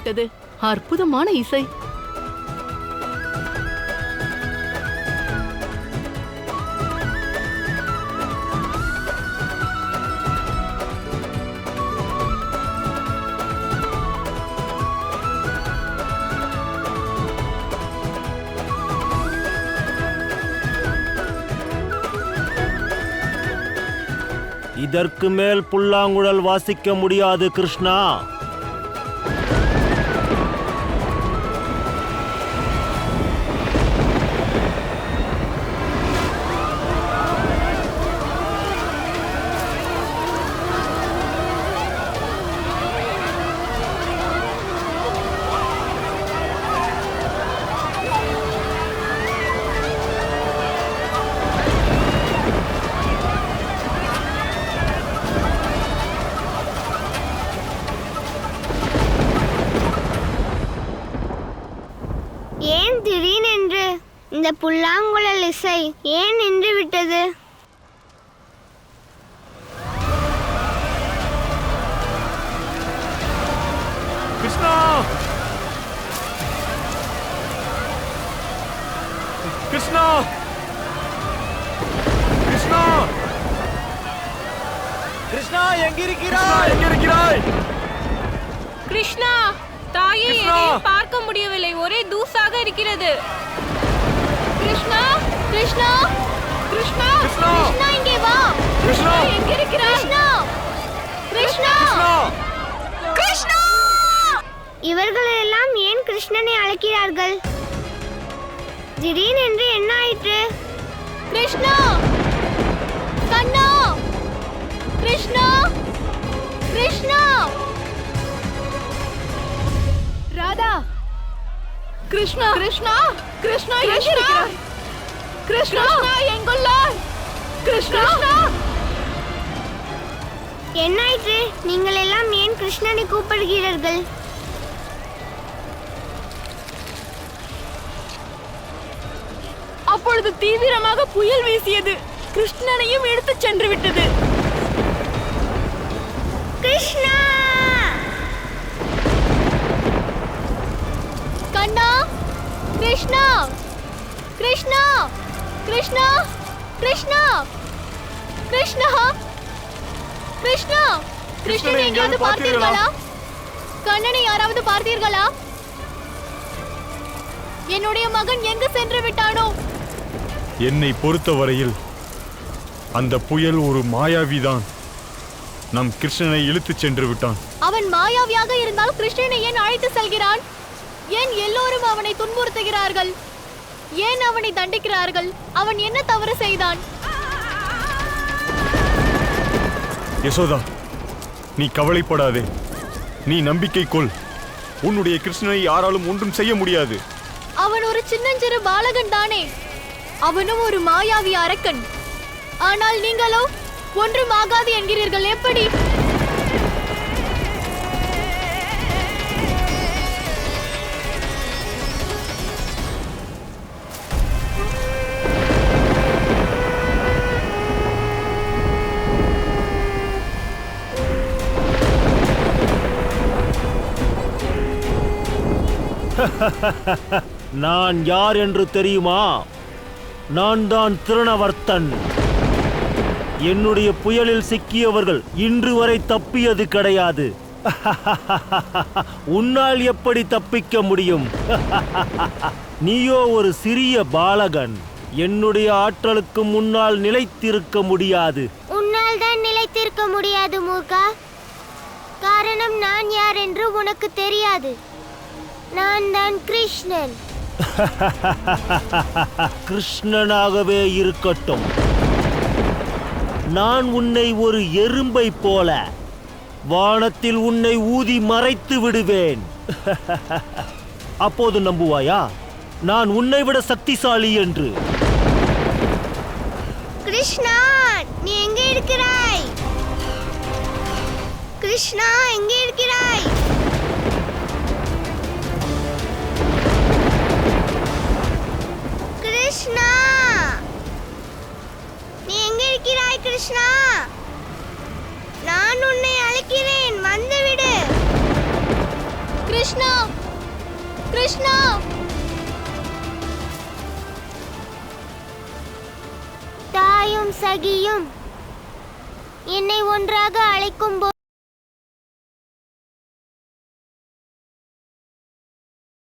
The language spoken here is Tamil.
விட்டது. அற்புதமான இசை. இதற்கு மேல் புல்லாங்குழல் வாசிக்க முடியாது கிருஷ்ணா. ஏன் திடீரென்று இந்த புல்லாங்குழல் இசை ஏன் நின்று விட்டது? கிருஷ்ணா! கிருஷ்ணா! கிருஷ்ணா! கிருஷ்ணா எங்கிருக்கிறாய்? எங்கிருக்கிறாய்? கிருஷ்ணா, தாயை எதையும் பார்க்க முடியவில்லை. ஒரே தூசாக இருக்கிறது. கிருஷ்ணா, கிருஷ்ணா, கிருஷ்ணா, கிருஷ்ணா! கிருஷ்ணா, இங்கே வா. கிருஷ்ணா! எங்க இருக்கிறாய்? கிருஷ்ணா! கிருஷ்ணா! கிருஷ்ணா! இவர்கள் எல்லாம் ஏன் கிருஷ்ணனை அழைக்கிறார்கள்? திடீரென்று என்ன ஆயிற்று? கிருஷ்ணா, கண்ணா, கிருஷ்ணா, கிருஷ்ணா, ராதா, கிருஷ்ணா, கிருஷ்ணா, கிருஷ்ணா எங்க இருக்கிறாய்? கிருஷ்ணா எங்குள்ளாய்? கிருஷ்ணா, என்னாயிற்று? நீங்கள் எல்லாம் ஏன் கிருஷ்ணனை கூப்பிடுகிறீர்கள்? அப்பொழுது தீவிரமாக புயல் வீசியது. கிருஷ்ணனையும் எடுத்துச் சென்று விட்டது. கிருஷ்ணா! கண்ணா, கிருஷ்ணா, கிருஷ்ணா, கிருஷ்ணா, கிருஷ்ணா, கிருஷ்ணா, கிருஷ்ணா, கிருஷ்ணனை எங்கேயாவது பார்த்தீர்களா? கண்ணனை யாராவது பார்த்தீர்களா? என்னுடைய மகன் எங்கு சென்று விட்டானோ? என்னை பொறுத்தவரையில் அந்த புயல் ஒரு மாயாவிதான். நம் கிருஷ்ணனை இழுத்துச் சென்று விட்டான். அவன் மாயாவியாக இருந்தால் கிருஷ்ணனை ஏன் அழைத்து செல்கிறான்? ஏன் எல்லோரும் அவனை துன்புறுத்துகிறார்கள்? ஏன் அவனை தண்டிக்கிறார்கள்? அவன் என்ன தவறு செய்தான்? யசோதா, நீ கவலைப்படாதே. நீ நம்பிக்கை கொள். உன்னுடைய கிருஷ்ணனை யாராலும் ஒன்றும் செய்ய முடியாது. அவன் ஒரு சின்னஞ்சிறு பாலகன் தானே. அவனும் ஒரு மாயாவி அரக்கன். ஆனால் நீங்களோ ஒன்றும் ஆகாது என்கிறீர்கள். எப்படி? நான் யார் என்று தெரியுமா? நான் தான் திருணவர்த்தன். என்னுடைய புயலில் சிக்கியவர்கள் இன்று வரை தப்பியது கிடையாது. உன்னால் எப்படி தப்பிக்க முடியும்? நீயோ ஒரு சிறிய பாலகன். என்னுடைய ஆற்றலுக்கு முன்னால் நிலைத்திருக்க முடியாது. உன்னால் தான் நிலைத்திருக்க முடியாது மூர்க்கா. காரணம் நான் யார் என்று உனக்கு தெரியாது. நான் தான் கிருஷ்ணன். கிருஷ்ணனாகவே இருக்கட்டும். நான் உன்னை ஒரு எறும்பை போல வானத்தில் உன்னை ஊதி மறைத்து விடுவேன். அப்போது நம்புவாயா நான் உன்னை விட சக்திசாலி என்று? கிருஷ்ணா, நீ எங்கே இருக்கிறாய்? கிருஷ்ணா, எங்கே இருக்கிறாய்? கிருஷ்ணா, நீ எங்கே இருக்கிறாய்? கிருஷ்ணா, நான் உன்னை அழைக்கிறேன், வந்துவிடு. கிருஷ்ணா கிருஷ்ணா தாயும் சகியும் என்னை ஒன்றாக அழைக்க